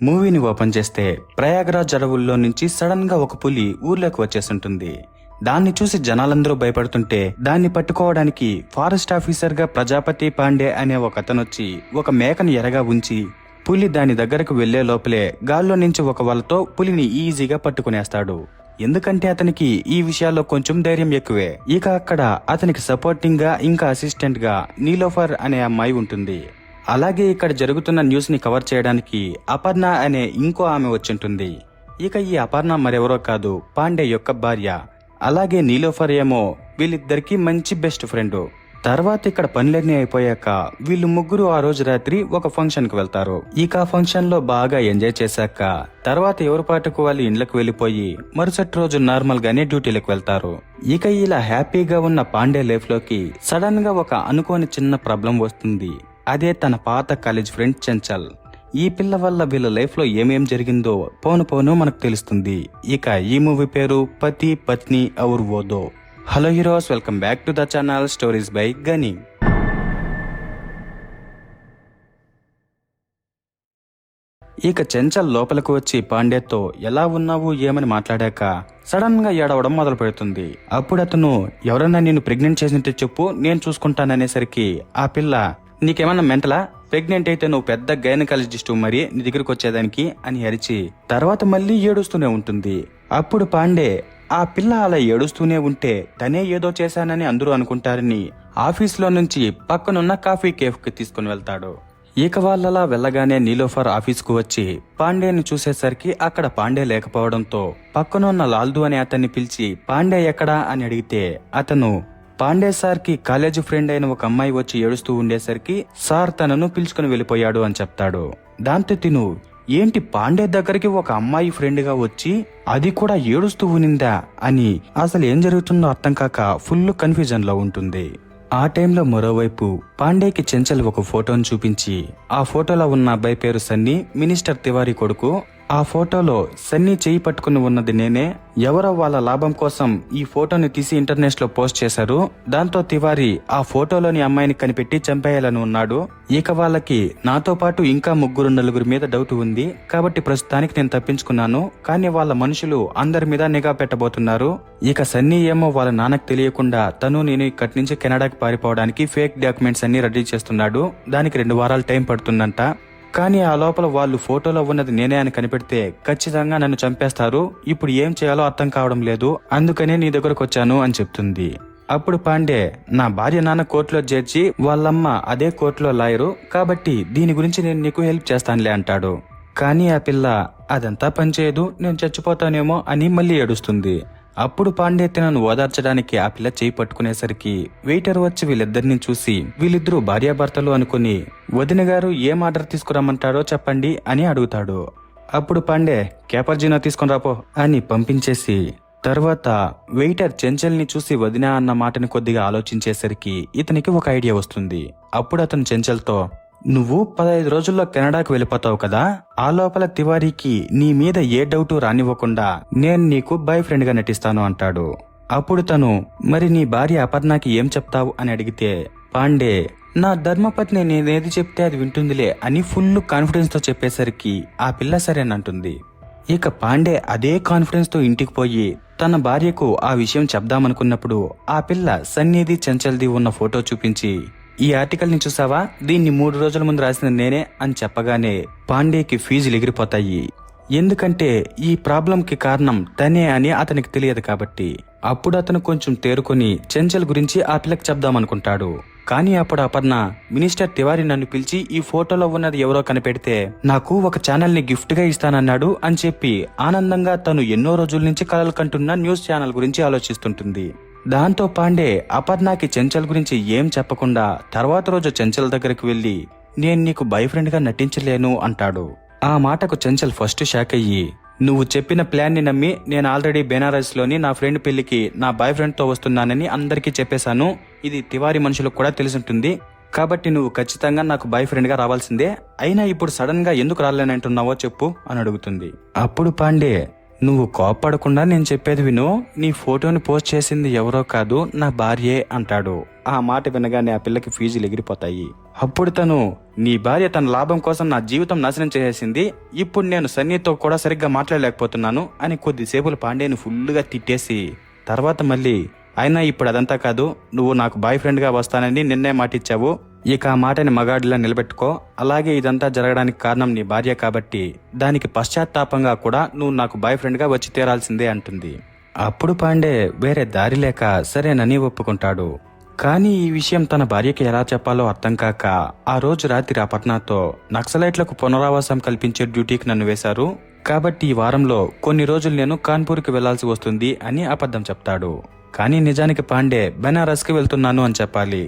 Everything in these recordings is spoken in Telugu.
మూవీని ఓపెన్ చేస్తే ప్రయాగరాజ్ అడవుల్లో నుంచి సడన్ గా ఒక పులి ఊర్లోకి వచ్చేస్తుంటుంది. దాన్ని చూసి జనాలందరూ భయపడుతుంటే దాన్ని పట్టుకోవడానికి ఫారెస్ట్ ఆఫీసర్ గా ప్రజాపతి పాండే అనే ఒక అతనొచ్చి ఒక మేకను ఎరగా ఉంచి పులి దాని దగ్గరకు వెళ్లే లోపలే గాల్లో నుంచి ఒక వలతో పులిని ఈజీగా పట్టుకునేస్తాడు. ఎందుకంటే అతనికి ఈ విషయాల్లో కొంచెం ధైర్యం ఎక్కువే. ఇక అక్కడ అతనికి సపోర్టింగ్ గా ఇంకా అసిస్టెంట్ గా నీలోఫర్ అనే అమ్మాయి ఉంటుంది. అలాగే ఇక్కడ జరుగుతున్న న్యూస్ ని కవర్ చేయడానికి అపర్ణ అనే ఇంకో ఆమె వచ్చింటుంది. ఇక ఈ అపర్ణ మరెవరో కాదు, పాండే యొక్క భార్య. అలాగే నీలోఫర్ ఏమో వీళ్ళిద్దరికి మంచి బెస్ట్ ఫ్రెండ్. తర్వాత ఇక్కడ పనులన్నీ అయిపోయాక వీళ్ళు ముగ్గురు ఆ రోజు రాత్రి ఒక ఫంక్షన్ కి వెళ్తారు. ఇక ఫంక్షన్ లో బాగా ఎంజాయ్ చేశాక తర్వాత ఎవరి పాటుకు వాళ్ళు ఇండ్లకు వెళ్లిపోయి మరుసటి రోజు నార్మల్ గానే డ్యూటీలకు వెళ్తారు. ఇక ఇలా హ్యాపీగా ఉన్న పాండే లైఫ్ లోకి సడన్ గా ఒక అనుకోని చిన్న ప్రాబ్లం వస్తుంది. అదే తన పాత కాలేజ్ ఫ్రెండ్ చెంచల్. ఈ పిల్ల వల్ల వీళ్ళ లైఫ్ లో ఏమేం జరిగిందో పోను పోను మనకు తెలుస్తుంది. ఇక ఈ మూవీ పేరు పతి Patni Aur Woh Do. Hello heroes, welcome back to the channel stories by Gani. ఇక చెంచల్ లోపలికి వచ్చి పాండేతో ఎలా ఉన్నావు ఏమని మాట్లాడాక సడన్ గా ఏడవడం మొదలు పెడుతుంది. అప్పుడు అతను ఎవరన్నా నిన్ను ప్రెగ్నెంట్ చేసినట్టు చెప్పు, నేను చూసుకుంటాననేసరికి ఆ పిల్ల నీకేమన్నా మెంటలా, ప్రెగ్నెంట్ అయితే నువ్వు పెద్ద గైనకాలజిస్ట్ మరి నీ దగ్గరకు వచ్చేదానికి అని అరిచి తర్వాత మళ్ళీ ఏడుస్తూనే ఉంటుంది. అప్పుడు పాండే ఆ పిల్ల అలా ఏడుస్తూనే ఉంటే తనే ఏదో చేశానని అందరూ అనుకుంటారని ఆఫీస్లో నుంచి పక్కనున్న కాఫీ కేఫ్ కి తీసుకుని వెళ్తాడు. ఇక వాళ్ళలా వెళ్ళగానే నీలోఫర్ ఆఫీస్కు వచ్చి పాండేని చూసేసరికి అక్కడ పాండే లేకపోవడంతో పక్కనున్న లాల్దు అనే అతన్ని పిలిచి పాండే ఎక్కడా అని అడిగితే అతను పాండే సార్ కి కాలేజీ ఫ్రెండ్ అయిన ఒక అమ్మాయి వచ్చి ఏడుస్తూ ఉండేసరికి సార్ తనను పిలుచుకుని వెళ్ళిపోయాడు అని చెప్తాడు. దాంతో తిను ఏంటి పాండే దగ్గరికి ఒక అమ్మాయి ఫ్రెండ్ గా వచ్చి అది కూడా ఏడుస్తూ ఉనిందా అని అసలు ఏం జరుగుతుందో అర్థం కాక ఫుల్ కన్ఫ్యూజన్ లో ఉంటుంది. ఆ టైంలో మరోవైపు పాండేకి చెంచల్ ఒక ఫోటోను చూపించి ఆ ఫోటోలో ఉన్న అబ్బాయి పేరు సన్నీ, మినిస్టర్ తివారీ కొడుకు. ఆ ఫోటోలో సన్నీ చేయి పట్టుకుని ఉన్నది నేనే. ఎవరో వాళ్ళ లాభం కోసం ఈ ఫోటోని తీసి ఇంటర్నెట్ లో పోస్ట్ చేశారు. దాంతో తివారీ ఆ ఫోటోలోని అమ్మాయిని కనిపెట్టి చంపేయాలని ఉన్నాడు. ఇక వాళ్ళకి నాతో పాటు ఇంకా నలుగురు మీద డౌట్ ఉంది కాబట్టి ప్రస్తుతానికి నేను తప్పించుకున్నాను, కానీ వాళ్ళ మనుషులు అందరి మీద నిఘా పెట్టబోతున్నారు. ఇక సన్నీ ఏమో వాళ్ళ నాన్నకు తెలియకుండా తను నేను ఇక్కడి నుంచి కెనడాకి పారిపోవడానికి ఫేక్ డాక్యుమెంట్స్ అన్ని రెడీ చేస్తున్నాడు. దానికి 2 వారాలు టైం పడుతుందంట. కానీ ఆ లోపల వాళ్ళు ఫోటోలో ఉన్నది నేనే అని కనిపెడితే ఖచ్చితంగా నన్ను చంపేస్తారు. ఇప్పుడు ఏం చేయాలో అర్థం కావడం లేదు, అందుకనే నీ దగ్గరకు వచ్చాను అని చెప్తుంది. అప్పుడు పాండే నా భార్య నాన్న కోర్టులో చేర్చి వాళ్ళమ్మ అదే కోర్టులో లాయరు కాబట్టి దీని గురించి నేను నీకు హెల్ప్ చేస్తానులే అంటాడు. కానీ ఆ పిల్ల అదంతా పనిచేయదు, నేను చచ్చిపోతానేమో అని మళ్ళీ ఏడుస్తుంది. అప్పుడు పాండే తనను ఓదార్చడానికి ఆ పిల్ల చేయి పట్టుకునేసరికి వెయిటర్ వచ్చి వీళ్ళిద్దరిని చూసి వీళ్ళిద్దరూ భార్యాభర్తలు అనుకుని వదిన గారు ఏం ఆర్డర్ తీసుకురమ్మంటారో చెప్పండి అని అడుగుతాడు. అప్పుడు పాండే కేపర్జీనో తీసుకుని రాపో అని పంపించేసి తర్వాత వెయిటర్ చెంచల్ని చూసి వదిన అన్న మాటని కొద్దిగా ఆలోచించేసరికి ఇతనికి ఒక ఐడియా వస్తుంది. అప్పుడు అతను చెంచల్తో నువ్వు 15 రోజుల్లో కెనడాకు వెళ్ళిపోతావు కదా, ఆ లోపల తివారీకి నీ మీద ఏ డౌటు రానివ్వకుండా నేను నీకు బాయ్ ఫ్రెండ్ గా నటిస్తాను అంటాడు. అప్పుడు తను మరి నీ భార్య అపర్ణకి ఏం చెప్తావు అని అడిగితే పాండే నా ధర్మపత్ని నేనేది చెప్తే అది వింటుందిలే అని ఫుల్ కాన్ఫిడెన్స్ తో చెప్పేసరికి ఆ పిల్ల సరేనంటుంది. ఇక పాండే అదే కాన్ఫిడెన్స్ తో ఇంటికి పోయి తన భార్యకు ఆ విషయం చెప్దామనుకున్నప్పుడు ఆ పిల్ల సన్నీది చెంచల్ది ఉన్న ఫోటో చూపించి ఈ ఆర్టికల్ ని చూసావా, దీన్ని 3 రోజుల ముందు రాసిన నేనే అని చెప్పగానే పాండేకి ఫీజులు ఎగిరిపోతాయి. ఎందుకంటే ఈ ప్రాబ్లం కి కారణం తనే అని అతనికి తెలియదు కాబట్టి. అప్పుడు అతను కొంచెం తేరుకొని చెంచల్ గురించి ఆ పిల్లకి చెప్దామనుకుంటాడు. కానీ అప్పుడు అపర్ణ మినిస్టర్ తివారీ నన్ను పిలిచి ఈ ఫోటోలో ఉన్నది ఎవరో కనిపెడితే నాకు ఒక ఛానల్ ని గిఫ్ట్ గా ఇస్తానన్నాడు అని చెప్పి ఆనందంగా తను ఎన్నో రోజుల నుంచి కలలు కంటున్న న్యూస్ ఛానల్ గురించి ఆలోచిస్తుంటుంది. దాంతో పాండే అపర్ణకి చెంచల్ గురించి ఏం చెప్పకుండా తర్వాత రోజు చెంచల్ దగ్గరకు వెళ్లి నేను నీకు బాయ్ ఫ్రెండ్ గా నటించలేను అంటాడు. ఆ మాటకు చెంచల్ ఫస్ట్ షాక్ అయ్యి నువ్వు చెప్పిన ప్లాన్ ని నమ్మి నేను ఆల్రెడీ బెనారస్ లోని నా ఫ్రెండ్ పెళ్లికి నా బాయ్ ఫ్రెండ్ తో వస్తున్నానని అందరికీ చెప్పేశాను. ఇది తివారీ మనుషులకు కూడా తెలిసింటుంది కాబట్టి నువ్వు ఖచ్చితంగా నాకు బాయ్ ఫ్రెండ్ గా రావాల్సిందే. అయినా ఇప్పుడు సడన్ గా ఎందుకు రాలేనంటున్నావో చెప్పు అని అడుగుతుంది. అప్పుడు పాండే నువ్వు కోప్పడకుండా నేను చెప్పేది విను. నీ ఫోటోని పోస్ట్ చేసింది ఎవరో కాదు, నా భార్యే అంటాడు. ఆ మాట వినగానే ఆ పిల్లకి ఫీజులు ఎగిరిపోతాయి. అప్పుడు తను, నీ భార్య తన లాభం కోసం నా జీవితం నాశనం చేసేసింది, ఇప్పుడు నేను సన్నీతో కూడా సరిగ్గా మాట్లాడలేకపోతున్నాను అని కొద్దిసేపులు పాండేని ఫుల్గా తిట్టేసి తర్వాత మళ్ళీ, అయినా ఇప్పుడు అదంతా కాదు, నువ్వు నాకు బాయ్ ఫ్రెండ్గా వస్తానని నిన్నే మాటిచ్చావు, ఇక ఆ మాటని మగాడిలా నిలబెట్టుకో. అలాగే ఇదంతా జరగడానికి కారణం నీ భార్య కాబట్టి దానికి పశ్చాత్తాపంగా కూడా నువ్వు నాకు బాయ్ ఫ్రెండ్గా వచ్చి తీరాల్సిందే అంటుంది. అప్పుడు పాండే వేరే దారి లేక సరేనని ఒప్పుకుంటాడు. కానీ ఈ విషయం తన భార్యకి ఎలా చెప్పాలో అర్థం కాక ఆ రోజు రాత్రి అపర్ణతో, నక్సలైట్లకు పునరావాసం కల్పించే డ్యూటీకి నన్ను వేశారు కాబట్టి ఈ వారంలో కొన్ని రోజులు నేను కాన్పూర్కి వెళ్లాల్సి వస్తుంది అని అబద్ధం చెప్తాడు. కానీ నిజానికి పాండే బెనారస్కి వెళ్తున్నాను అని చెప్పాలి.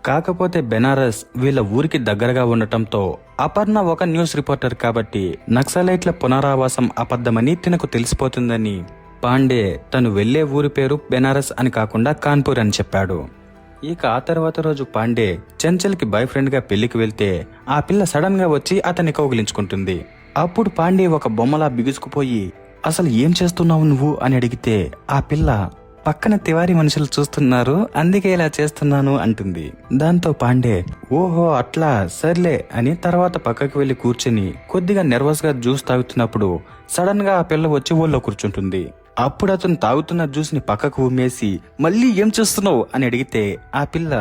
కాకపోతే బెనారస్ వీళ్ళ ఊరికి దగ్గరగా ఉండటంతో అపర్ణ ఒక న్యూస్ రిపోర్టర్ కాబట్టి నక్సలైట్ల పునరావాసం అబద్ధమని తినకు తెలిసిపోతుందని పాండే తను వెళ్లే ఊరి పేరు బెనారస్ అని కాకుండా కాన్పూర్ అని చెప్పాడు. ఇక ఆ తర్వాత రోజు పాండే చెంచల్కి బాయ్ ఫ్రెండ్ గా పెళ్లికి వెళ్తే ఆ పిల్ల సడన్ గా వచ్చి అతన్ని కౌగిలించుకుంటుంది. అప్పుడు పాండే ఒక బొమ్మలా బిగుసుకుపోయి, అసలు ఏం చేస్తున్నావు నువ్వు అని అడిగితే ఆ పిల్ల, పక్కన తివారీ మనుషులు చూస్తున్నారు అందుకే ఇలా చేస్తున్నాను అంటుంది. దాంతో పాండే, ఓహో అట్లా సర్లే అని తర్వాత పక్కకి వెళ్లి కూర్చుని కొద్దిగా నర్వస్ గా జ్యూస్ తాగుతున్నప్పుడు సడన్ గా ఆ పిల్ల వచ్చి ఊళ్ళో కూర్చుంటుంది. అప్పుడు అతను తాగుతున్న జ్యూస్ ని పక్కకు ఉమ్మేసి మళ్ళీ ఏం చేస్తున్నావు అని అడిగితే ఆ పిల్ల,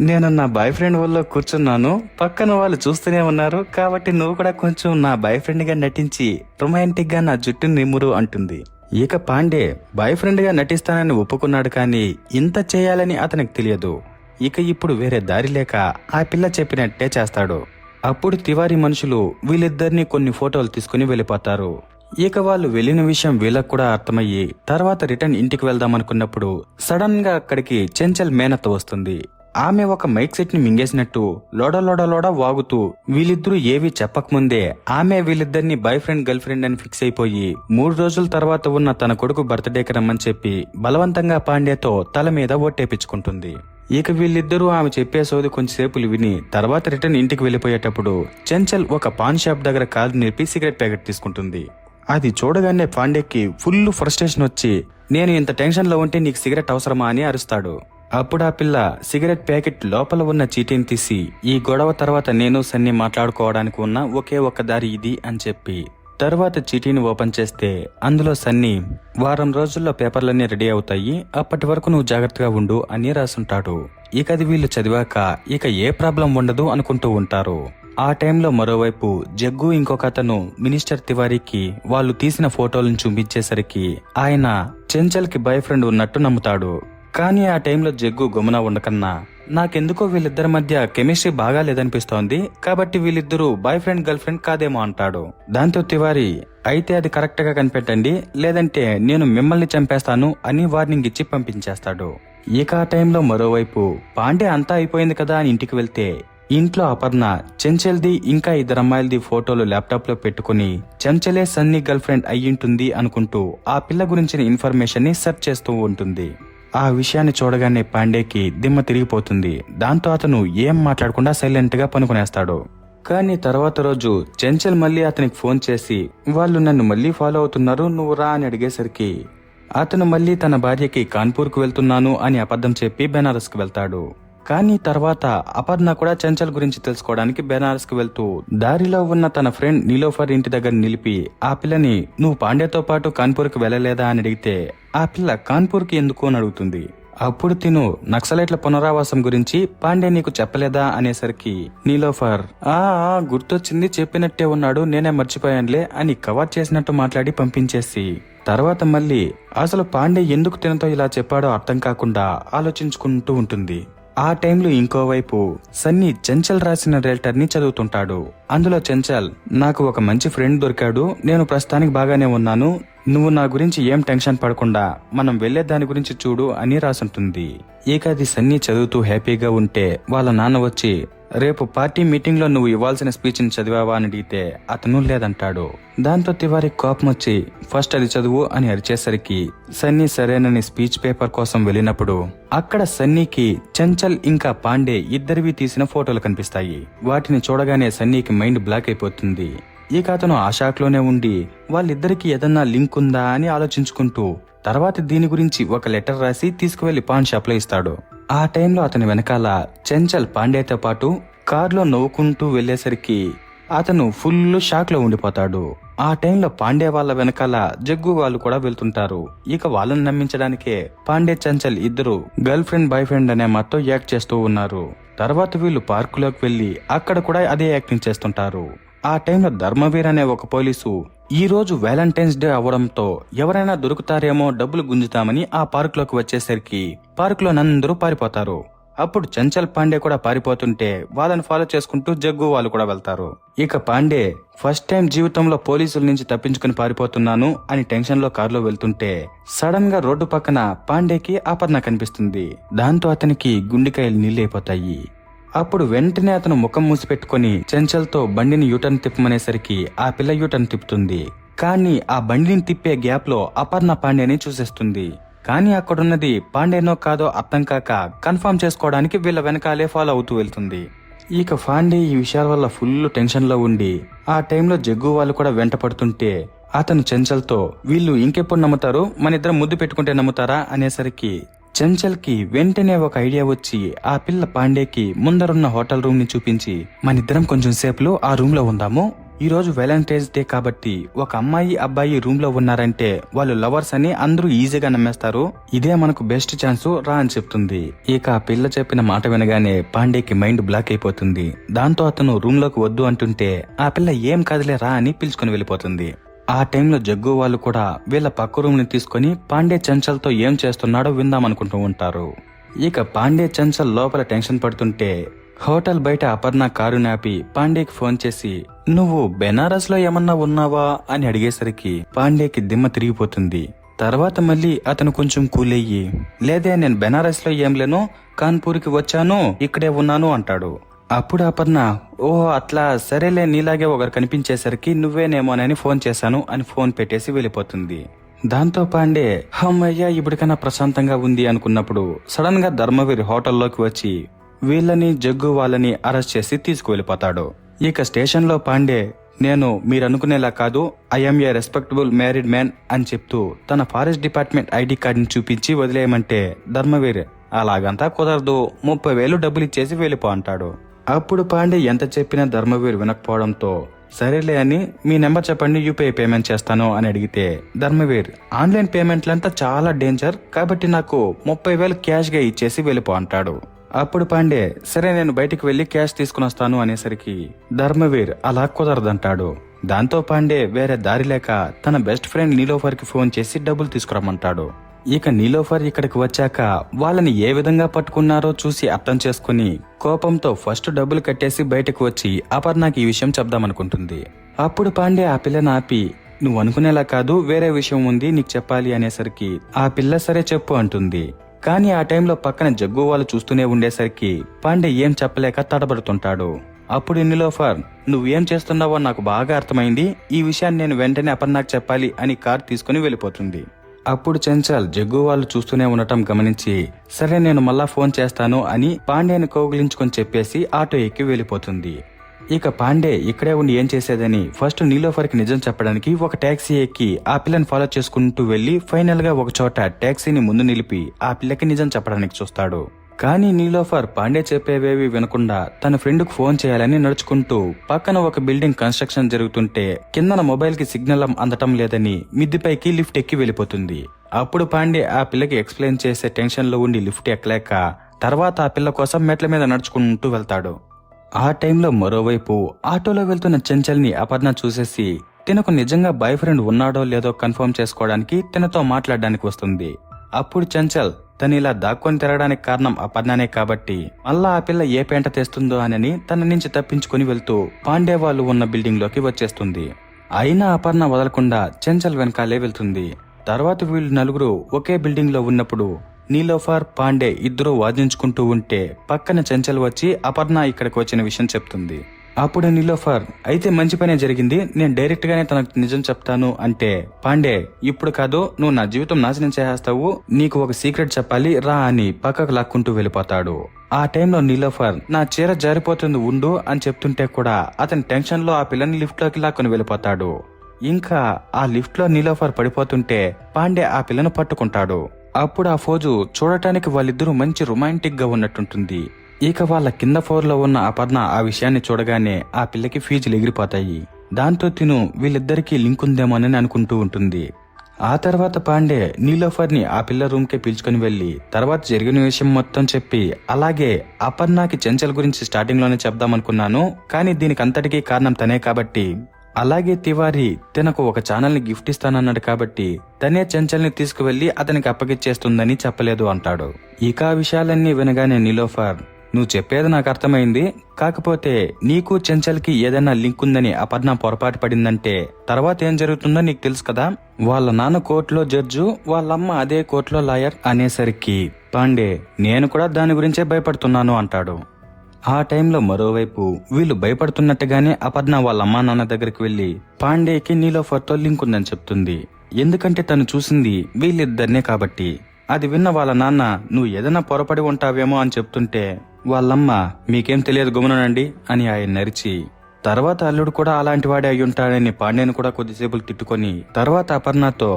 నేను నా బాయ్ ఫ్రెండ్ వల్ల కూర్చున్నాను, పక్కన వాళ్ళు చూస్తూనే ఉన్నారు కాబట్టి నువ్వు కూడా కొంచెం నా బాయ్ ఫ్రెండ్ గా నటించి రొమాంటిక్ గా నా జుట్టుని నిమ్మురు అంటుంది. ఇక పాండే బాయ్ ఫ్రెండ్ గా నటిస్తానని ఒప్పుకున్నాడు కానీ ఇంత చేయాలని అతనికి తెలియదు. ఇక ఇప్పుడు వేరే దారి లేక ఆ పిల్ల చెప్పినట్టే చేస్తాడు. అప్పుడు తివారీ మనుషులు వీళ్ళిద్దరిని కొన్ని ఫోటోలు తీసుకుని వెళ్ళిపోతారు. ఇక వాళ్ళు వెళ్లిన విషయం వీళ్ళకు కూడా అర్థమయ్యి తర్వాత రిటర్న్ ఇంటికి వెళ్దామనుకున్నప్పుడు సడన్ గా అక్కడికి చెంచల్ మేనత్త వస్తుంది. ఆమె ఒక మైక్ సెట్ ని మింగేసినట్టు లోడ వాగుతూ వీళ్ళిద్దరూ ఏవి చెప్పకముందే ఆమె వీళ్ళిద్దరిని బాయ్ ఫ్రెండ్ గర్ల్ ఫ్రెండ్ అని ఫిక్స్ అయిపోయి 3 రోజుల తర్వాత ఉన్న తన కొడుకు బర్త్డేకి రమ్మని చెప్పి బలవంతంగా పాండేతో తల మీద ఒట్టేపించుకుంటుంది. ఇక వీళ్ళిద్దరూ ఆమె చెప్పే సోది కొంచెంసేపులు విని తర్వాత రిటర్న్ ఇంటికి వెళ్లిపోయేటప్పుడు చెంచల్ ఒక పాన్ షాప్ దగ్గర కాలు నిలిపి సిగరెట్ ప్యాకెట్ తీసుకుంటుంది. అది చూడగానే పాండేకి ఫుల్ ఫ్రస్ట్రేషన్ వచ్చి, నేను ఇంత టెన్షన్ లో ఉంటే నీకు సిగరెట్ అవసరమా అని అరుస్తాడు. అప్పుడు ఆ పిల్ల సిగరెట్ ప్యాకెట్ లోపల ఉన్న చీటీని తీసి, ఈ గొడవ తర్వాత నేను సన్ని మాట్లాడుకోవడానికి ఉన్న ఒకే ఒక్క దారి ఇది అని చెప్పి తర్వాత చీటీని ఓపెన్ చేస్తే అందులో సన్ని, వారం రోజుల్లో పేపర్లన్నీ రెడీ అవుతాయి, అప్పటి వరకు నువ్వు జాగ్రత్తగా ఉండు అని రాసుంటాడు. ఇక అది వీళ్ళు చదివాక ఇక ఏ ప్రాబ్లం ఉండదు అనుకుంటూ ఉంటారు. ఆ టైంలో మరోవైపు జగ్గు ఇంకొక అతను మినిస్టర్ తివారీకి వాళ్ళు తీసిన ఫోటోలను చూపించేసరికి ఆయన చెంచల్ కి బాయ్ ఫ్రెండ్ ఉన్నట్టు నమ్ముతాడు. కానీ ఆ టైంలో జగ్గు గమన ఉండకన్నా, నాకెందుకో వీళ్ళిద్దరి మధ్య కెమిస్ట్రీ బాగా లేదనిపిస్తోంది కాబట్టి వీళ్ళిద్దరూ బాయ్ ఫ్రెండ్ గర్ల్ ఫ్రెండ్ కాదేమో అంటాడు. దాంతో తివారీ, అయితే అది కరెక్ట్ గా కనిపెట్టండి లేదంటే నేను మిమ్మల్ని చంపేస్తాను అని వార్నింగ్ ఇచ్చి పంపించేస్తాడు. ఇక ఆ టైంలో మరోవైపు పాండే అంతా అయిపోయింది కదా అని ఇంటికి వెళ్తే ఇంట్లో అపర్ణ చెంచల్ది ఇంకా 2 అమ్మాయిలది ఫోటోలు ల్యాప్టాప్ లో పెట్టుకుని చెంచలే సన్నీ గర్ల్ ఫ్రెండ్ అయ్యింటుంది అనుకుంటూ ఆ పిల్ల గురించిన ఇన్ఫర్మేషన్ ని సెర్చ్ చేస్తూ ఉంటుంది. ఆ విషయాన్ని చూడగానే పాండేకి దిమ్మ తిరిగిపోతుంది. దాంతో అతను ఏం మాట్లాడకుండా సైలెంట్ గా పనుకునేస్తాడు. కానీ తర్వాత రోజు చెంచల్ మళ్ళీ అతనికి ఫోన్ చేసి, వాళ్ళు నన్ను మళ్ళీ ఫాలో అవుతున్నారు నువ్వు రా అని అడిగేసరికి అతను మళ్ళీ తన భార్యకి కాన్పూర్కు వెళ్తున్నాను అని అబద్ధం చెప్పి బెనారస్ కు వెళ్తాడు. కానీ తర్వాత అపర్ణ కూడా చెంచల్ గురించి తెలుసుకోవడానికి బెనారస్ కు వెళ్తూ దారిలో ఉన్న తన ఫ్రెండ్ నీలోఫర్ ఇంటి దగ్గర నిలిపి ఆ పిల్లని, నువ్వు పాండేతో పాటు కాన్పూర్ కి వెళ్లలేదా అని అడిగితే ఆ పిల్ల కాన్పూర్ కి ఎందుకు అని అడుగుతుంది. అప్పుడు తిను నక్సలైట్ల పునరావాసం గురించి పాండే నీకు చెప్పలేదా అనేసరికి నీలోఫర్, గుర్తొచ్చింది, చెప్పినట్టే ఉన్నాడు, నేనే మర్చిపోయానులే అని కవర్ చేసినట్టు మాట్లాడి పంపించేసి తర్వాత మళ్ళీ అసలు పాండే ఎందుకు తినతో ఇలా చెప్పాడో అర్థం కాకుండా ఆలోచించుకుంటూ ఉంటుంది. ఆ టైంలో ఇంకోవైపు సన్నీ చెంచల్ రాసిన లెటర్ ని చదువుతుంటాడు. అందులో చెంచల్, నాకు ఒక మంచి ఫ్రెండ్ దొరికాడు, నేను ప్రస్తుతానికి బాగానే ఉన్నాను, నువ్వు నా గురించి ఏం టెన్షన్ పడకుండా మనం వెళ్లే దాని గురించి చూడు అని రాసుంటుంది. ఇక అది సన్నీ చదువుతూ హ్యాపీగా ఉంటే వాళ్ళ నాన్న వచ్చి, రేపు పార్టీ మీటింగ్ లో నువ్వు ఇవ్వాల్సిన స్పీచ్ ని చదివావా అని అడిగితే అతను లేదంటాడు. దాంతో తివారీ కోపం వచ్చి ఫస్ట్ అది చదువు అని అరిచేసరికి సన్నీ సరేనని స్పీచ్ పేపర్ కోసం వెళ్ళినప్పుడు అక్కడ సన్నీకి చెంచల్ ఇంకా పాండే ఇద్దరివి తీసిన ఫోటోలు కనిపిస్తాయి. వాటిని చూడగానే సన్నీకి మైండ్ బ్లాక్ అయిపోతుంది. ఇక అతను ఆ షాక్లోనే ఉండి వాళ్ళిద్దరికి ఏదన్నా లింక్ ఉందా అని ఆలోచించుకుంటూ తర్వాత దీని గురించి ఒక లెటర్ రాసి తీసుకువెళ్లి పాన్ షాప్ లో ఇస్తాడు. ఆ టైంలో అతని వెనకాల చెంచల్ పాండేతో పాటు కారులో నవ్వుకుంటూ వెళ్లేసరికి అతను ఫుల్ షాక్ లో ఉండిపోతాడు. ఆ టైంలో పాండే వాళ్ళ వెనకాల జగ్గు వాళ్ళు కూడా వెళ్తుంటారు. ఇక వాళ్ళని నమ్మించడానికే పాండే చెంచల్ ఇద్దరు గర్ల్ ఫ్రెండ్ బాయ్ ఫ్రెండ్ అనే మాతో యాక్ట్ చేస్తూ ఉన్నారు. తర్వాత వీళ్ళు పార్కులోకి వెళ్లి అక్కడ కూడా అదే యాక్టింగ్ చేస్తుంటారు. ఆ టైంలో ధర్మవీర్ అనే ఒక పోలీసు ఈ రోజు వ్యాలంటైన్స్ డే అవడంతో ఎవరైనా దొరుకుతారేమో డబ్బులు గుంజుతామని ఆ పార్కులోకి వచ్చేసరికి పార్కులో అందరూ పారిపోతారు. అప్పుడు చెంచల్ పాండే కూడా పారిపోతుంటే వాళ్ళని ఫాలో చేసుకుంటూ జగ్గు వాళ్ళు కూడా వెళ్తారు. ఇక పాండే ఫస్ట్ టైం జీవితంలో పోలీసుల నుంచి తప్పించుకుని పారిపోతున్నాను అని టెన్షన్ లో కారులో వెళ్తుంటే సడన్ గా రోడ్డు పక్కన పాండేకి అపర్ణ కనిపిస్తుంది. దాంతో అతనికి గుండెకాయలు నీళ్ళైపోతాయి. అప్పుడు వెంటనే అతను ముఖం మూసిపెట్టుకుని చెంచల్తో బండిని యూటర్న్ తిప్పమనేసరికి ఆ పిల్ల యూటర్న్ తిప్పుతుంది. కానీ ఆ బండిని తిప్పే గ్యాప్ లో అపర్ణ పాండేని చూసేస్తుంది. కానీ అక్కడున్నది పాండేనో కాదో అర్థం కాక కన్ఫర్మ్ చేసుకోవడానికి వీళ్ళ వెనకాలే ఫాలో అవుతూ వెళ్తుంది. ఇక పాండే ఈ విషయాల వల్ల ఫుల్ టెన్షన్ లో ఉండి ఆ టైంలో జగ్గు వాళ్ళు కూడా వెంట పడుతుంటే అతను చెంచల్తో వీళ్ళు ఇంకెప్పుడు నమ్ముతారు, మన ఇద్దరం ముద్దు పెట్టుకుంటే నమ్ముతారా అనేసరికి చెంచల్ కి వెంటనే ఒక ఐడియా వచ్చి ఆ పిల్ల పాండేకి ముందరున్న హోటల్ రూమ్ ని చూపించి మనిద్దరం కొంచెం సేపులో ఆ రూమ్ లో ఉందాము, ఈ రోజు వ్యాలంటైన్స్ డే కాబట్టి ఒక అమ్మాయి అబ్బాయి రూమ్ లో ఉన్నారంటే వాళ్ళు లవర్స్ అని అందరూ ఈజీగా నమ్మేస్తారు, ఇదే మనకు బెస్ట్ ఛాన్స్ రా అని చెప్తుంది. ఇక ఆ పిల్ల చెప్పిన మాట వినగానే పాండేకి మైండ్ బ్లాక్ అయిపోతుంది. దాంతో అతను రూమ్ లోకి వద్దు అంటుంటే ఆ పిల్ల ఏం కదిలే రా అని పిలుచుకుని వెళ్ళిపోతుంది. ఆ టైంలో జగ్గు వాళ్ళు కూడా వీళ్ళ పక్క రూమ్ ని తీసుకుని పాండే చెంచల్తో ఏం చేస్తున్నాడో విందామనుకుంటూ ఉంటారు. ఇక పాండే చెంచల్ లోపల టెన్షన్ పడుతుంటే హోటల్ బయట అపర్ణ కారు నాపి పాండేకి ఫోన్ చేసి నువ్వు బెనారస్ లో ఏమన్నా ఉన్నావా అని అడిగేసరికి పాండేకి దిమ్మ తిరిగిపోతుంది. తర్వాత మళ్ళీ అతను కొంచెం కూలయ్యి లేదే నేను బెనారస్ లో ఏం లేను, కాన్పూర్కి వచ్చాను, ఇక్కడే ఉన్నాను అంటాడు. అప్పుడు అపర్ణ ఓహో అట్లా సరేలే, నీలాగే ఒకరు కనిపించేసరికి నువ్వేనేమోనని ఫోన్ చేశాను అని ఫోన్ పెట్టేసి వెళ్ళిపోతుంది. దాంతో పాండే అమ్మయ్య ఇప్పటికైనా ప్రశాంతంగా ఉంది అనుకున్నప్పుడు సడన్ గా ధర్మవీర్ హోటల్లోకి వచ్చి వీళ్ళని జగ్గు వాళ్ళని అరెస్ట్ చేసి తీసుకువెళ్ళిపోతాడు. ఇక స్టేషన్ లో పాండే నేను మీరనుకునేలా కాదు, I'm a respectable married man అని చెప్తూ తన ఫారెస్ట్ డిపార్ట్మెంట్ ఐడి కార్డుని చూపించి వదిలేయమంటే ధర్మవీర్ అలాగంతా కుదరదు, 30,000 డబ్బులు ఇచ్చేసి వెళ్ళిపో అంటాడు. అప్పుడు పాండే ఎంత చెప్పినా ధర్మవీర్ వినకపోవడంతో సరేలే అని మీ నెంబర్ చెప్పండి యూపీఐ పేమెంట్ చేస్తాను అని అడిగితే ధర్మవీర్ ఆన్లైన్ పేమెంట్లంతా చాలా డేంజర్ కాబట్టి నాకు 30,000 క్యాష్ గా ఇచ్చేసి వెళ్ళిపో అంటాడు. అప్పుడు పాండే సరే నేను బయటికి వెళ్లి క్యాష్ తీసుకుని వస్తాను అనేసరికి ధర్మవీర్ అలా కుదరదంటాడు. దాంతో పాండే వేరే దారి లేక తన బెస్ట్ ఫ్రెండ్ నీలోఫర్ కి ఫోన్ చేసి డబ్బులు తీసుకురమ్మంటాడు. ఇక నీలోఫర్ ఇక్కడికి వచ్చాక వాళ్ళని ఏ విధంగా పట్టుకున్నారో చూసి అర్థం చేసుకుని కోపంతో ఫస్ట్ డబ్బులు కట్టేసి బయటకు వచ్చి అపర్ణకి ఈ విషయం చెప్దామనుకుంటుంది. అప్పుడు పాండే ఆ పిల్లని ఆపి నువ్వు అనుకునేలా కాదు, వేరే విషయం ఉంది నీకు చెప్పాలి అనేసరికి ఆ పిల్ల సరే చెప్పు అంటుంది. కానీ ఆ టైంలో పక్కన జగ్గు వాళ్ళు చూస్తూనే ఉండేసరికి పాండే ఏం చెప్పలేక తడబడుతుంటాడు. అప్పుడు నీలోఫర్ నువ్వేం చేస్తున్నావో నాకు బాగా అర్థమైంది, ఈ విషయాన్ని నేను వెంటనే అపర్ణకు చెప్పాలి అని కార్ తీసుకుని వెళ్ళిపోతుంది. అప్పుడు చెంచల్ జగ్గు వాళ్ళు చూస్తూనే ఉండటం గమనించి సరే నేను మళ్ళా ఫోన్ చేస్తాను అని పాండేని కౌగిలించుకొని చెప్పేసి ఆటో ఎక్కి వెళ్ళిపోతుంది. ఇక పాండే ఇక్కడే ఉండి ఏం చేసేదని ఫస్ట్ నీలోఫర్ కి నిజం చెప్పడానికి ఒక టాక్సీ ఎక్కి ఆ పిల్లని ఫాలో చేసుకుంటూ వెళ్లి ఫైనల్ గా ఒక చోట టాక్సీని ముందు నిలిపి ఆ పిల్లకి నిజం చెప్పడానికి చూస్తాడు. కానీ నీలోఫర్ పాండే చెప్పేవేవి వినకుండా తన ఫ్రెండ్ కు ఫోన్ చేయాలని నడుచుకుంటూ పక్కన ఒక బిల్డింగ్ కన్స్ట్రక్షన్ జరుగుతుంటే కిందన మొబైల్ కి సిగ్నల్ అందటం లేదని మిద్దిపైకి లిఫ్ట్ ఎక్కి వెళ్ళిపోతుంది. అప్పుడు పాండే ఆ పిల్లకి ఎక్స్ప్లెయిన్ చేసే టెన్షన్ లో ఉండి లిఫ్ట్ ఎక్కలేక తర్వాత ఆ పిల్ల కోసం మెట్ల మీద నడుచుకుంటూ వెళ్తాడు. ఆ టైంలో మరోవైపు ఆటోలో వెళ్తున్న చెంచల్ ని అపర్ణ చూసేసి తనకు నిజంగా బాయ్ ఫ్రెండ్ ఉన్నాడో లేదో కన్ఫర్మ్ చేసుకోవడానికి తనతో మాట్లాడడానికి వస్తుంది. అప్పుడు చెంచల్ తను ఇలా దాక్కొని తిరగడానికి కారణం అపర్ణనే కాబట్టి మళ్ళా ఆ పిల్ల ఏ పెంట తెస్తుందో అని తన నుంచి తప్పించుకుని వెళ్తూ పాండే వాళ్ళు ఉన్న బిల్డింగ్ లోకి వచ్చేస్తుంది. అయినా అపర్ణ వదలకుండా చెంచల్ వెనకాలే వెళ్తుంది. తర్వాత వీళ్ళు నలుగురు ఒకే బిల్డింగ్ లో ఉన్నప్పుడు నీలోఫర్ పాండే ఇద్దరూ వాదించుకుంటూ ఉంటే పక్కన చెంచల్ వచ్చి అపర్ణ ఇక్కడికి వచ్చిన విషయం చెప్తుంది. అప్పుడు నీలోఫర్ అయితే మంచి పనే జరిగింది, నేను డైరెక్ట్ గానే తనకు నిజం చెప్తాను అంటే పాండే ఇప్పుడు కాదు, నువ్వు నా జీవితం నాశనం చేసేస్తావు, నీకు ఒక సీక్రెట్ చెప్పాలి రా అని పక్కకు లాక్కుంటూ వెళ్ళిపోతాడు. ఆ టైంలో నీలోఫర్ నా చీర జారిపోతుంది ఉండు అని చెప్తుంటే కూడా అతని టెన్షన్ లో ఆ పిల్లని లిఫ్ట్ లోకి లాక్కుని వెళ్ళిపోతాడు. ఇంకా ఆ లిఫ్ట్ లో నీలోఫర్ పడిపోతుంటే పాండే ఆ పిల్లను పట్టుకుంటాడు. అప్పుడు ఆ ఫోజు చూడటానికి వాళ్ళిద్దరూ మంచి రొమాంటిక్ గా ఉన్నట్టుంటుంది. ఇక వాళ్ళ కింద ఫ్లోర్ లో ఉన్న అపర్ణ ఆ విషయాన్ని చూడగానే ఆ పిల్లకి ఫీజులు ఎగిరిపోతాయి. దాంతో తిను వీళ్ళిద్దరికీ లింక్ ఉందేమోనని అనుకుంటూ ఉంటుంది. ఆ తర్వాత పాండే నీలోఫర్ ని ఆ పిల్ల రూమ్ కి పిలుచుకుని వెళ్లి తర్వాత జరిగిన విషయం మొత్తం చెప్పి, అలాగే అపర్ణకి చెంచల్ గురించి స్టార్టింగ్ లోనే చెప్దామనుకున్నాను, కానీ దీనికి అంతటికీ కారణం తనే కాబట్టి, అలాగే తివారీ తనకు ఒక ఛానల్ ని గిఫ్ట్ ఇస్తానన్నాడు కాబట్టి తనే చెంచల్ ని తీసుకువెళ్లి అతనికి అప్పగిచ్చేస్తుందని చెప్పలేదు అంటాడు. ఇక ఆ విషయాలన్నీ వినగానే నీలోఫర్ నువ్వు చెప్పేది నాకు అర్థమైంది, కాకపోతే నీకు చెంచల్ కి ఏదైనా లింక్ ఉందని అపర్ణ పొరపాటు పడిందంటే తర్వాత ఏం జరుగుతుందో నీకు తెలుసు కదా, వాళ్ళ నాన్న కోర్టులో జడ్జు, వాళ్ళమ్మ అదే కోర్టులో లాయర్ అనేసరికి పాండే నేను కూడా దాని గురించే భయపడుతున్నాను అంటాడు. ఆ టైంలో మరోవైపు వీళ్ళు భయపడుతున్నట్టుగానే అపర్ణ వాళ్ళ అమ్మా నాన్న దగ్గరికి వెళ్లి పాండేకి నీలోఫర్ తో లింక్ ఉందని చెప్తుంది. ఎందుకంటే తను చూసింది వీళ్ళిద్దరినే కాబట్టి. అది విన్న వాళ్ళ నాన్న నువ్వు ఏదైనా పొరపడి ఉంటావేమో అని చెప్తుంటే వాళ్ళమ్మ మీకేం తెలియదు గమనండి అని ఆయన నరిచి, తర్వాత అల్లుడు కూడా అలాంటి వాడే అయి ఉంటాడని పాండేని కూడా కొద్దిసేపు తిట్టుకొని తర్వాత అపర్ణతో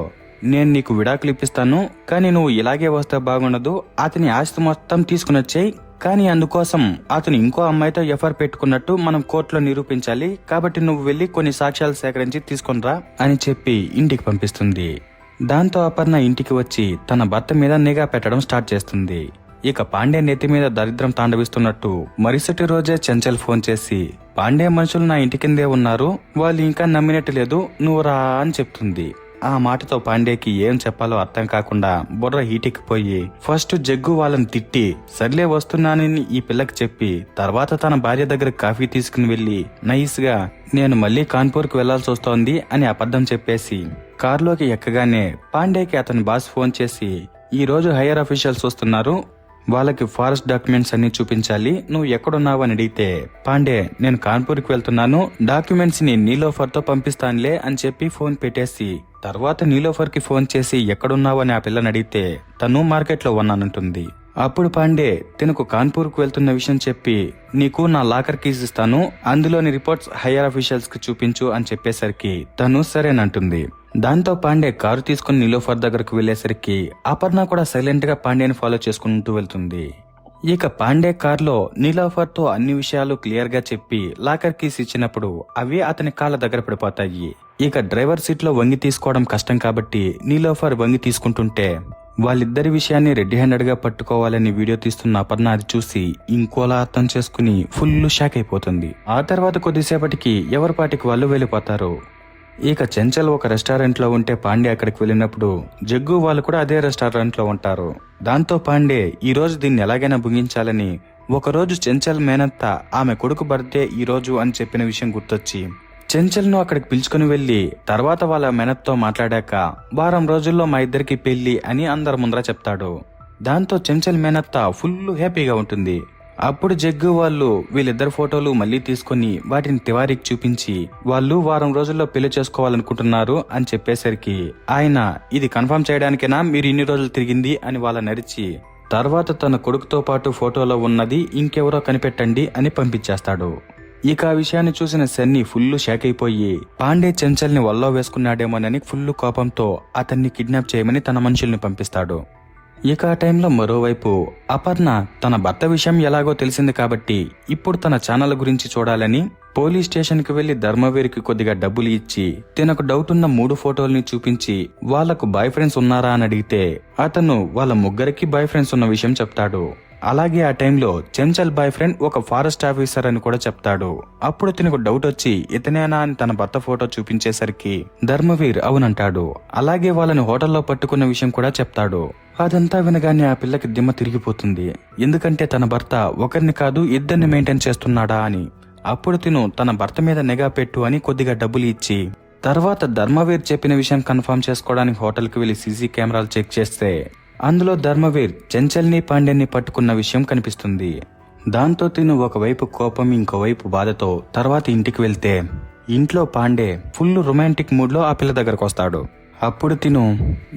నేను నీకు విడాకులు ఇప్పిస్తాను, కానీ నువ్వు ఇలాగే వస్తే బాగుండదు, అతని ఆస్తి మొత్తం తీసుకుని వచ్చేయి, కానీ అందుకోసం అతను ఇంకో అమ్మాయితో ఎఫ్ఐఆర్ పెట్టుకున్నట్టు మనం కోర్టులో నిరూపించాలి, కాబట్టి నువ్వు వెళ్లి కొన్ని సాక్ష్యాలు సేకరించి తీసుకొనిరా అని చెప్పి ఇంటికి పంపిస్తుంది. దాంతో అపర్ణ ఇంటికి వచ్చి తన భర్త మీద నిఘా పెట్టడం స్టార్ట్ చేస్తుంది. ఇక పాండే నెత్తి మీద దరిద్రం తాండవిస్తున్నట్టు మరుసటి రోజే చెంచల్ ఫోన్ చేసి పాండే మనుషులు నా ఇంటి కిందే ఉన్నారు, వాళ్ళు ఇంకా నమ్మినట్టు లేదు, నువ్వు రా అని చెప్తుంది. ఆ మాటతో పాండేకి ఏం చెప్పాలో అర్థం కాకుండా బుర్ర హీటెక్కిపోయి ఫస్ట్ జగ్గు వాళ్ళని తిట్టి సర్లే వస్తున్నానని ఈ పిల్లకి చెప్పి తర్వాత తన భార్య దగ్గర కాఫీ తీసుకుని వెళ్లి నైస్ గా నేను మళ్లీ కాన్పూర్ కు వెళ్లాల్సి వస్తోంది అని అబద్ధం చెప్పేసి కారులోకి ఎక్కగానే పాండేకి అతని బాస్ ఫోన్ చేసి ఈ రోజు హైయర్ అఫీషియల్స్ వస్తున్నారు, వాళ్ళకి ఫారెస్ట్ డాక్యుమెంట్స్ అన్ని చూపించాలి, నువ్వు ఎక్కడున్నావు అని అడిగితే పాండే నేను కాన్పూర్కి వెళ్తున్నాను, డాక్యుమెంట్స్ ని నీలోఫర్ తో పంపిస్తానులే అని చెప్పి ఫోన్ పెట్టేసి తర్వాత నీలోఫర్ కి ఫోన్ చేసి ఎక్కడున్నావు అని ఆ పిల్లని అడిగితే తను మార్కెట్ లో ఉన్నానంటుంది. అప్పుడు పాండే తనకు కాన్పూర్ కు వెళ్తున్న విషయం చెప్పి నీకు నా లాకర్ కీస్ ఇస్తాను, అందులోని రిపోర్ట్స్ హైయర్ అఫీషియల్స్ కి చూపించు అని చెప్పేసరికి తను సరేనంటుంది. దాంతో పాండే కారు తీసుకుని నీలోఫర్ దగ్గరకు వెళ్లేసరికి అపర్ణ కూడా సైలెంట్ గా పాండేని ఫాలో చేసుకుంటూ వెళ్తుంది. ఇక పాండే కార్లో నీలోఫర్ తో అన్ని విషయాలు క్లియర్ గా చెప్పి లాకర్ కీస్ ఇచ్చినప్పుడు అవి అతని కాళ్ళ దగ్గర పడిపోతాయి. ఇక డ్రైవర్ సీట్ లో వంగి తీసుకోవడం కష్టం కాబట్టి నీలోఫర్ వంగి తీసుకుంటుంటే వాళ్ళిద్దరి విషయాన్ని రెడ్ హ్యాండెడ్ గా పట్టుకోవాలని వీడియో తీస్తున్న అపర్ణ అది చూసి ఇంకోలా అర్థం చేసుకుని ఫుల్ షాక్ అయిపోతుంది. ఆ తర్వాత కొద్దిసేపటికి ఎవరి పాటికి వాళ్ళు వెళ్ళిపోతారు. ఇక చెంచల్ ఒక రెస్టారెంట్ లో ఉంటే పాండే అక్కడికి వెళ్ళినప్పుడు జగ్గు వాళ్ళు కూడా అదే రెస్టారెంట్ లో ఉంటారు. దాంతో పాండే ఈ రోజు దీన్ని ఎలాగైనా ముగించాలని ఒకరోజు చెంచల్ మేనత్త ఆమె కొడుకు బర్త్డే ఈ రోజు అని చెప్పిన విషయం గుర్తొచ్చి చెంచల్ ను అక్కడికి పిలుచుకుని వెళ్లి తర్వాత వాళ్ళ మేనత్తో మాట్లాడాక వారం రోజుల్లో మా ఇద్దరికి పెళ్లి అని అందరి ముందర చెప్తాడు. దాంతో చెంచల్ మేనత్త ఫుల్ హ్యాపీగా ఉంటుంది. అప్పుడు జగ్గు వాళ్ళు వీళ్ళిద్దరు ఫోటోలు మళ్లీ తీసుకుని వాటిని తివారీకి చూపించి వాళ్ళు వారం రోజుల్లో పెళ్లి చేసుకోవాలనుకుంటున్నారు అని చెప్పేసరికి ఆయన ఇది కన్ఫర్మ్ చేయడానికేనా మీరు ఇన్ని రోజులు తిరిగింది అని వాళ్ళ నరిచి తర్వాత తన కొడుకుతో పాటు ఫోటోలో ఉన్నది ఇంకెవరో కనిపెట్టండి అని పంపించేస్తాడు. ఇక ఆ విషయాన్ని చూసిన సన్నీ ఫుల్ షాక్ అయిపోయి పాండే చెంచల్ ని వల్లో వేసుకున్నాడేమోనని ఫుల్ కోపంతో అతన్ని కిడ్నాప్ చేయమని తన మనుషుల్ని పంపిస్తాడు. ఇక ఆ టైంలో మరోవైపు అపర్ణ తన భర్త విషయం ఎలాగో తెలిసింది కాబట్టి ఇప్పుడు తన ఛానల్ గురించి చూడాలని పోలీస్ స్టేషన్ కి వెళ్లి ధర్మవీర్కి కొద్దిగా డబ్బులు ఇచ్చి తనకు డౌట్ ఉన్న 3 ఫోటోల్ని చూపించి వాళ్లకు బాయ్ ఫ్రెండ్స్ ఉన్నారా అని అడిగితే అతను వాళ్ళ ముగ్గురికి బాయ్ ఫ్రెండ్స్ ఉన్న విషయం చెప్తాడు. అలాగే ఆ టైంలో చెంచల్ బాయ్ ఫ్రెండ్ ఒక ఫారెస్ట్ ఆఫీసర్ అని కూడా చెప్తాడు. అప్పుడు తనకు డౌట్ వచ్చి ఇతనేనా అని తన భర్త ఫోటో చూపించేసరికి ధర్మవీర్ అవునంటాడు. అలాగే వాళ్ళని హోటల్లో పట్టుకున్న విషయం కూడా చెప్తాడు. అదంతా వినగానే ఆ పిల్లకి దిమ్మ తిరిగిపోతుంది. ఎందుకంటే తన భర్త ఒకరిని కాదు ఇద్దరిని మెయింటైన్ చేస్తున్నాడా అని. అప్పుడు తిను తన భర్త మీద నిఘా పెట్టు అని కొద్దిగా డబ్బులు ఇచ్చి తర్వాత ధర్మవీర్ చెప్పిన విషయం కన్ఫర్మ్ చేసుకోవడానికి హోటల్కి వెళ్లి సీసీ కెమెరాలు చెక్ చేస్తే అందులో ధర్మవీర్ చెంచల్ని పాండ్యని పట్టుకున్న విషయం కనిపిస్తుంది. దాంతో తిను ఒకవైపు కోపం ఇంకోవైపు బాధతో తర్వాత ఇంటికి వెళ్తే ఇంట్లో పాండే ఫుల్ రొమాంటిక్ మూడ్ లో ఆ పిల్ల దగ్గరకు వస్తాడు. అప్పుడు తిను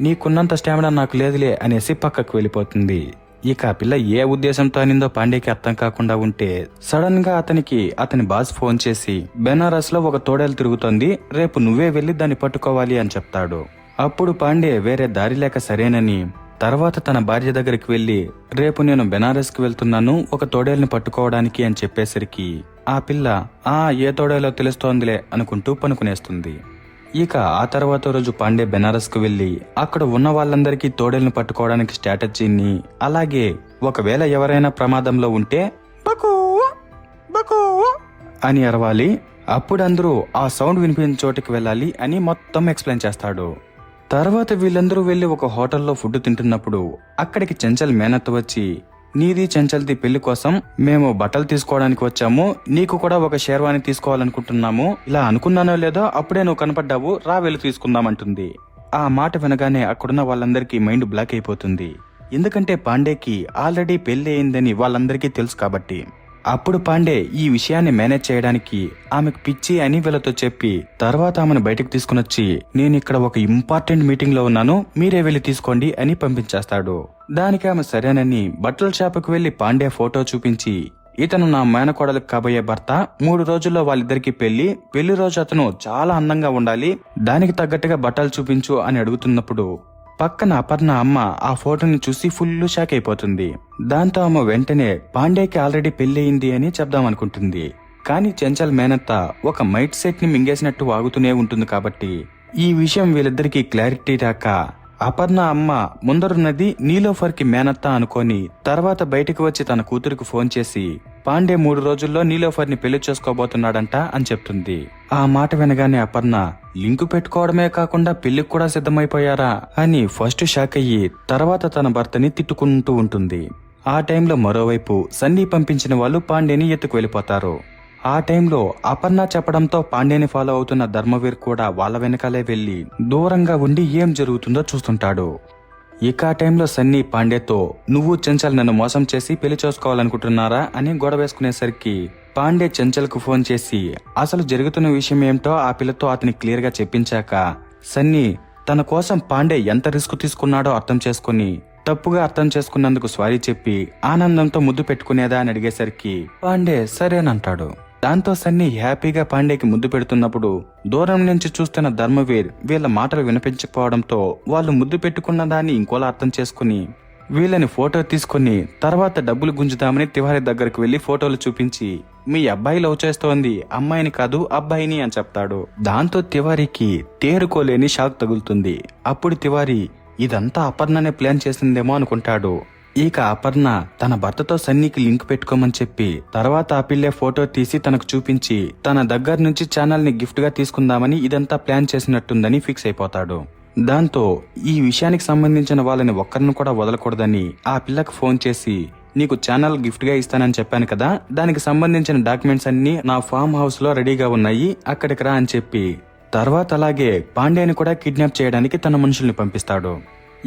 నీకున్నంత స్టామినా నాకు లేదులే అనేసి పక్కకు వెళ్ళిపోతుంది. ఇక ఆ పిల్ల ఏ ఉద్దేశంతో అనిందో పాండేకి అర్థం కాకుండా ఉంటే సడన్ గా అతని బాస్ ఫోన్ చేసి బెనారస్ లో ఒక తోడేలు తిరుగుతోంది, రేపు నువ్వే వెళ్లి దాన్ని పట్టుకోవాలి అని చెప్తాడు. అప్పుడు పాండే వేరే దారి లేక సరేనని తర్వాత తన భార్య దగ్గరికి వెళ్లి రేపు నేను బెనారస్ కి వెళ్తున్నాను ఒక తోడేల్ని పట్టుకోవడానికి అని చెప్పేసరికి ఆ పిల్ల ఏ తోడేలో తెలుస్తోందిలే అనుకుంటూ పనుకునేస్తుంది. ఇక ఆ తర్వాత రోజు పాండే బెనారస్ కు వెళ్లి అక్కడ ఉన్న వాళ్ళందరికీ తోడేల్ని పట్టుకోవడానికి స్ట్రాటజీని, అలాగే ఒకవేళ ఎవరైనా ప్రమాదంలో ఉంటే బకూ బకూ అని అరవాలి, అప్పుడు అందరూ ఆ సౌండ్ వినిపించిన చోటుకి వెళ్ళాలి అని మొత్తం ఎక్స్ప్లెయిన్ చేస్తాడు. తర్వాత వీళ్ళందరూ వెళ్లి ఒక హోటల్లో ఫుడ్ తింటున్నప్పుడు అక్కడికి చెంచల్ మేనత్ వచ్చి నీది చెంచల్ది పెళ్లి కోసం మేము బట్టలు తీసుకోవడానికి వచ్చాము, నీకు కూడా ఒక షేర్వాణి తీసుకోవాలనుకుంటున్నాము, ఇలా అనుకున్నానో లేదో అప్పుడే నువ్వు కనపడ్డావు, రా వెళ్ళి తీసుకుందామంటుంది. ఆ మాట వినగానే అక్కడున్న వాళ్ళందరికీ మైండ్ బ్లాక్ అయిపోతుంది. ఎందుకంటే పాండేకి ఆల్రెడీ పెళ్లి అయిందని వాళ్ళందరికీ తెలుసు కాబట్టి. అప్పుడు పాండే ఈ విషయాన్ని మేనేజ్ చేయడానికి ఆమెకు పిచ్చి అని వీళ్ళతో చెప్పి తర్వాత ఆమెను బయటకు తీసుకునొచ్చి నేనిక్కడ ఒక ఇంపార్టెంట్ మీటింగ్ లో ఉన్నాను, మీరే వెళ్లి తీసుకోండి అని పంపించేస్తాడు. దానికి ఆమె సరేనని బట్టల షాపుకు వెళ్లి పాండే ఫోటో చూపించి ఇతను నా మేనకోడలకు కాబోయే భర్త, 3 రోజుల్లో వాళ్ళిద్దరికి పెళ్లి రోజు అతను చాలా అందంగా ఉండాలి, దానికి తగ్గట్టుగా బట్టలు చూపించు అని అడుగుతున్నప్పుడు పక్కన అపర్ణ అమ్మ ఆ ఫోటోని చూసి ఫుల్ షాక్ అయిపోతుంది. దాంతో ఆమె వెంటనే పాండేకి ఆల్రెడీ పెళ్లయింది అని చెప్దామనుకుంటుంది. కానీ చెంచల్ మేనత్త ఒక మైట్ సెట్ ని మింగేసినట్టు వాగుతూనే ఉంటుంది కాబట్టి ఈ విషయం వీళ్ళిద్దరికీ క్లారిటీ రాక అపర్ణ అమ్మ ముందరున్నది నీలోఫర్ కి మేనత్త అనుకొని తర్వాత బయటికి వచ్చి తన కూతురికి ఫోన్ చేసి పాండే 3 రోజుల్లో నీలోఫర్ ని పెళ్లి చేసుకోబోతున్నాడంట అని చెప్తుంది. ఆ మాట వినగానే అపర్ణ లింకు పెట్టుకోవడమే కాకుండా పెళ్లికి కూడా సిద్ధమైపోయారా అని ఫస్ట్ షాక్ అయ్యి తర్వాత తన భర్తని తిట్టుకుంటూ ఉంటుంది. ఆ టైంలో మరోవైపు సన్నీ పంపించిన వాళ్ళు పాండేని ఎత్తుకు వెళ్ళిపోతారు. ఆ టైంలో అపర్ణ చెప్పడంతో పాండేని ఫాలో అవుతున్న ధర్మవీర్ కూడా వాళ్ళ వెనకాలే వెళ్లి దూరంగా ఉండి ఏం జరుగుతుందో చూస్తుంటాడు. ఇక ఆ టైంలో సన్నీ పాండేతో నువ్వు చెంచల్ నన్ను మోసం చేసి పెళ్లి చేసుకోవాలనుకుంటున్నారా అని గొడవేసుకునేసరికి పాండే చెంచల్ కు ఫోన్ చేసి అసలు జరుగుతున్న విషయం ఏమిటో ఆ పిల్లతో అతని క్లియర్ గా చెప్పించాక సన్నీ తన కోసం పాండే ఎంత రిస్క్ తీసుకున్నాడో అర్థం చేసుకుని తప్పుగా అర్థం చేసుకున్నందుకు సారీ చెప్పి ఆనందంతో ముద్దు పెట్టుకునేదా అని అడిగేసరికి పాండే సరేనంటాడు. దాంతో సన్నీ హ్యాపీగా పాండేకి ముద్దు పెడుతున్నప్పుడు దూరం నుంచి చూస్తున్న ధర్మవీర్ వీళ్ళ మాటలు వినిపించకపోవడంతో వాళ్ళు ముద్దు పెట్టుకున్న దాన్ని ఇంకోలా అర్థం చేసుకుని వీళ్ళని ఫోటో తీసుకుని తర్వాత డబ్బులు గుంజుదామని తివారీ దగ్గరకు వెళ్లి ఫోటోలు చూపించి మీ అబ్బాయి లవ్ చేస్తోంది అమ్మాయిని కాదు అబ్బాయిని అని చెప్తాడు. దాంతో తివారీకి తేరుకోలేని షాక్ తగులుతుంది. అప్పుడు తివారీ ఇదంతా అపర్ణనే ప్లాన్ చేసిందేమో అనుకుంటాడు. ఇక అపర్ణ తన భర్తతో సన్నీకి లింక్ పెట్టుకోమని చెప్పి తర్వాత ఆ పిల్లే ఫోటో తీసి తనకు చూపించి తన దగ్గర నుంచి ఛానల్ ని గిఫ్ట్ గా తీసుకుందామని ఇదంతా ప్లాన్ చేసినట్టుందని ఫిక్స్ అయిపోతాడు. దాంతో ఈ విషయానికి సంబంధించిన వాళ్ళని ఒక్కరిని కూడా వదలకూడదని ఆ పిల్లకు ఫోన్ చేసి నీకు ఛానల్ గిఫ్ట్ గా ఇస్తానని చెప్పాను కదా, దానికి సంబంధించిన డాక్యుమెంట్స్ అన్ని నా ఫామ్ హౌస్ లో రెడీగా ఉన్నాయి, అక్కడికి రా అని చెప్పి తర్వాత అలాగే పాండేని కూడా కిడ్నాప్ చేయడానికి తన మనుషుల్ని పంపిస్తాడు.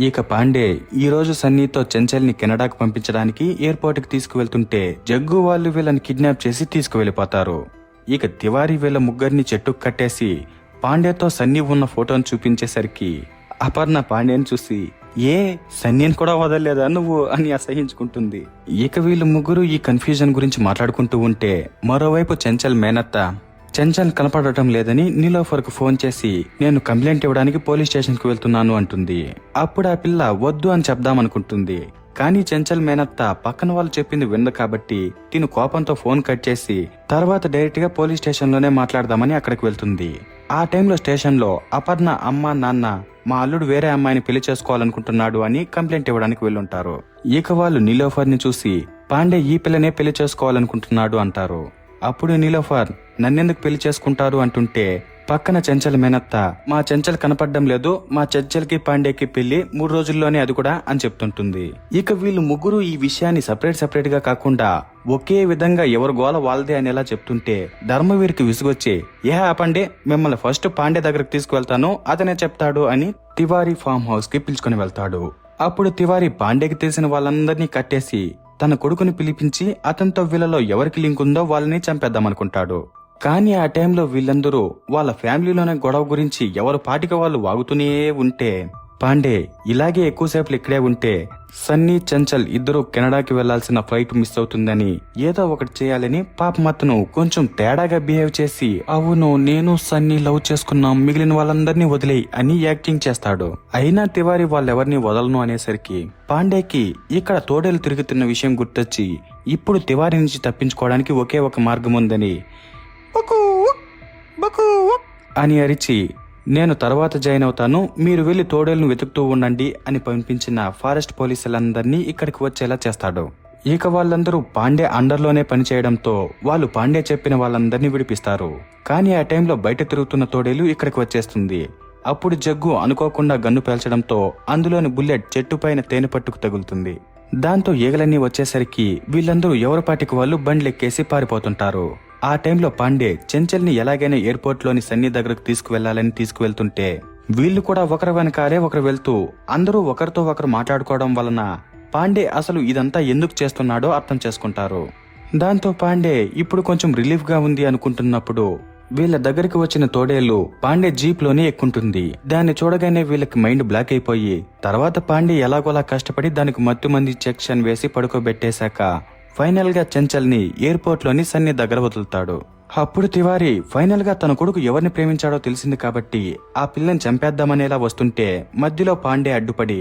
ఇక పాండే ఈ రోజు సన్నీతో చెంచల్ ని కెనడాకు పంపించడానికి ఎయిర్పోర్ట్ కి తీసుకువెళ్తుంటే జగ్గు వాళ్ళు వీళ్ళని కిడ్నాప్ చేసి తీసుకువెళ్లిపోతారు. ఇక తివారీ వీళ్ళ ముగ్గురిని చెట్టుకు కట్టేసి పాండేతో సన్నీ ఉన్న ఫోటోను చూపించేసరికి అపర్ణ పాండేని చూసి సన్నీని కూడా వదలలేదా నువ్వు అని అసహించుకుంటుంది. ఇక వీళ్ళు ముగ్గురు ఈ కన్ఫ్యూజన్ గురించి మాట్లాడుకుంటూ ఉంటే మరోవైపు చెంచల్ మేనత్త చెంచల్ కనపడటం లేదని నీలోఫర్ కు ఫోన్ చేసి నేను కంప్లైంట్ ఇవ్వడానికి పోలీస్ స్టేషన్ కు వెళ్తున్నాను అంటుంది. అప్పుడు ఆ పిల్ల వద్దు అని చెప్దామనుకుంటుంది. కానీ చెంచల్ మేనత్త పక్కన వాళ్ళు చెప్పింది విందు కాబట్టి తిను కోపంతో ఫోన్ కట్ చేసి తర్వాత డైరెక్ట్ గా పోలీస్ స్టేషన్ లోనే మాట్లాడదామని అక్కడికి వెళ్తుంది. ఆ టైంలో స్టేషన్ లో అపర్ణ అమ్మ నాన్న మా అల్లుడు వేరే అమ్మాయిని పెళ్లి చేసుకోవాలనుకుంటున్నాడు అని కంప్లైంట్ ఇవ్వడానికి వెళ్ళుంటారు. ఇక వాళ్ళు నీలోఫర్ ని చూసి పాండే ఈ పిల్లనే పెళ్లి చేసుకోవాలనుకుంటున్నాడు అంటారు. అప్పుడు నీలోఫర్ నన్నెందుకు పెళ్లి చేసుకుంటారు అంటుంటే పక్కన చెంచల్ మేనత్త మా చెంచల్ కనపడడం లేదు, మా చెంచల్కి పాండేకి పెళ్లి 3 రోజుల్లోనే అది కూడా అని చెప్తుంటుంది. ఇక వీళ్ళు ముగ్గురు ఈ విషయాన్ని సపరేట్ గా కాకుండా ఒకే విధంగా ఎవరు గోల వాళ్ళదే అనేలా చెప్తుంటే ధర్మవీర్కి విసుగొచ్చి ఆపండి, మిమ్మల్ని ఫస్ట్ పాండే దగ్గరకు తీసుకువెళ్తాను, అతనే చెప్తాడు అని తివారీ ఫామ్ హౌస్ కి పిలుచుకుని వెళ్తాడు. అప్పుడు తివారీ పాండేకి తెలిసిన వాళ్ళందరినీ కట్టేసి తన కొడుకుని పిలిపించి అతనితో వీళ్ళలో ఎవరికి లింక్ ఉందో వాళ్ళని చంపేద్దామనుకుంటాడు. కానీ ఆ టైంలో వీళ్ళందరూ వాళ్ళ ఫ్యామిలీలోనే గొడవ గురించి ఎవరు పాటిక వాళ్ళు వాగుతూనే ఉంటే పాండే ఇలాగే ఎక్కువసేపు ఇక్కడే ఉంటే సన్నీ చంచల్ ఇద్దరు కెనడాకి వెళ్లాల్సిన ఫ్లైట్ మిస్ అవుతుందని ఏదో ఒకటి చేయాలని పాపం అతను కొంచెం తేడాగా బిహేవ్ చేసి అవును నేను సన్నీ లవ్ చేసుకున్నాం మిగిలిన వాళ్ళందరినీ వదిలేయి అని యాక్టింగ్ చేస్తాడు. అయినా తివారీ వాళ్ళెవరిని వదలను అనేసరికి పాండేకి ఇక్కడ తోడేలు తిరుగుతున్న విషయం గుర్తొచ్చి ఇప్పుడు తివారీ నుంచి తప్పించుకోవడానికి ఒకే ఒక మార్గం ఉందని అని అరిచి నేను తర్వాత జాయిన్ అవుతాను, మీరు వెళ్లి తోడేళ్లను వెతుకుతూ ఉండండి అని పంపించిన ఫారెస్ట్ పోలీసులందరినీ ఇక్కడికి వచ్చేలా చేస్తాడు. ఇక వాళ్ళందరూ పాండే అండర్లోనే పనిచేయడంతో వాళ్ళు పాండే చెప్పిన వాళ్ళందరినీ విడిపిస్తారు. కానీ ఆ టైంలో బయట తిరుగుతున్న తోడేలు ఇక్కడికి వచ్చేస్తుంది. అప్పుడు జగ్గు అనుకోకుండా గన్ను పేల్చడంతో అందులోని బుల్లెట్ చెట్టు పైన తేనె పట్టుకు తగులుతుంది. దాంతో ఈగలన్నీ వచ్చేసరికి వీళ్ళందరూ ఎవరిపాటికి వాళ్ళు బండ్లెక్కేసి పారిపోతుంటారు. ఆ టైంలో పాండే చెంచల్ని ఎలాగైనా ఎయిర్పోర్ట్ లోని సన్నీ దగ్గరకు తీసుకువెళ్లాలని తీసుకువెళ్తుంటే వీళ్లు కూడా ఒకరి వెనకాలే ఒకరు వెళ్తూ అందరూ ఒకరితో ఒకరు మాట్లాడుకోవడం వలన పాండే అసలు ఇదంతా ఎందుకు చేస్తున్నాడో అర్థం చేసుకుంటారు. దాంతో పాండే ఇప్పుడు కొంచెం రిలీఫ్ గా ఉంది అనుకుంటున్నప్పుడు వీళ్ళ దగ్గరికి వచ్చిన తోడేళ్లు పాండే జీప్ లోనే ఎక్కుంటుంది. దాన్ని చూడగానే వీళ్ళకి మైండ్ బ్లాక్ అయిపోయి తర్వాత పాండే ఎలాగోలా కష్టపడి దానికి మత్తుమంది ఇంజెక్షన్ వేసి పడుకోబెట్టేశాక ఫైనల్ గా చంచల్ ని ఎయిర్పోర్ట్ లోని సన్నీ దగ్గర వదులుతాడు. అప్పుడు తివారీ ఫైనల్ గా తన కొడుకు ఎవరిని ప్రేమించాడో తెలిసింది కాబట్టి ఆ పిల్లని చంపేద్దామనేలా వస్తుంటే మధ్యలో పాండే అడ్డుపడి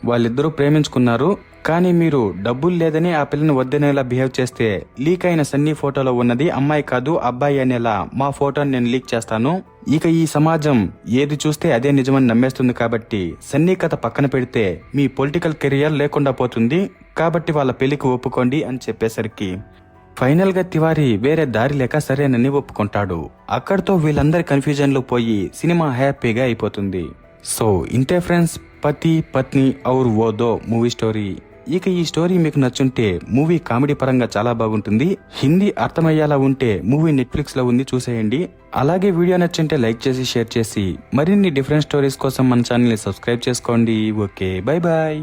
వాళ్ళిద్దరూ ప్రేమించుకున్నారు, కానీ మీరు డబ్బులు లేదని ఆ పిల్లని వద్దనేలా బిహేవ్ చేస్తే లీక్ అయిన సన్నీ ఫోటోలో ఉన్నది అమ్మాయి కాదు అబ్బాయి అనేలా మా ఫోటోని నేను లీక్ చేస్తాను. ఇక ఈ సమాజం ఏది చూస్తే అదే నిజమని నమ్మేస్తుంది కాబట్టి సన్నీ కథ పక్కన పెడితే మీ పొలిటికల్ కెరియర్ లేకుండా పోతుంది, కాబట్టి వాళ్ళ పెళ్లికి ఒప్పుకోండి అని చెప్పేసరికి ఫైనల్ గా తివారీ వేరే దారి లేక సరేనని ఒప్పుకుంటాడు. అక్కడితో వీళ్ళందరి కన్ఫ్యూజన్ లో పోయి సినిమా హ్యాపీగా అయిపోతుంది. సో ఇంతే ఫ్రెండ్స్, పతి పత్ని ఔర్ వో దో మూవీ స్టోరీ. ఇక ఈ స్టోరీ మీకు నచ్చుంటే మూవీ కామెడీ పరంగా చాలా బాగుంటుంది. హిందీ అర్థమయ్యేలా ఉంటే మూవీ నెట్ఫ్లిక్స్ లో ఉంది, చూసేయండి. అలాగే వీడియో నచ్చుంటే లైక్ చేసి షేర్ చేసి మరిన్ని డిఫరెంట్ స్టోరీస్ కోసం మన ఛానల్ ని సబ్స్క్రైబ్ చేసుకోండి. Okay, bye bye.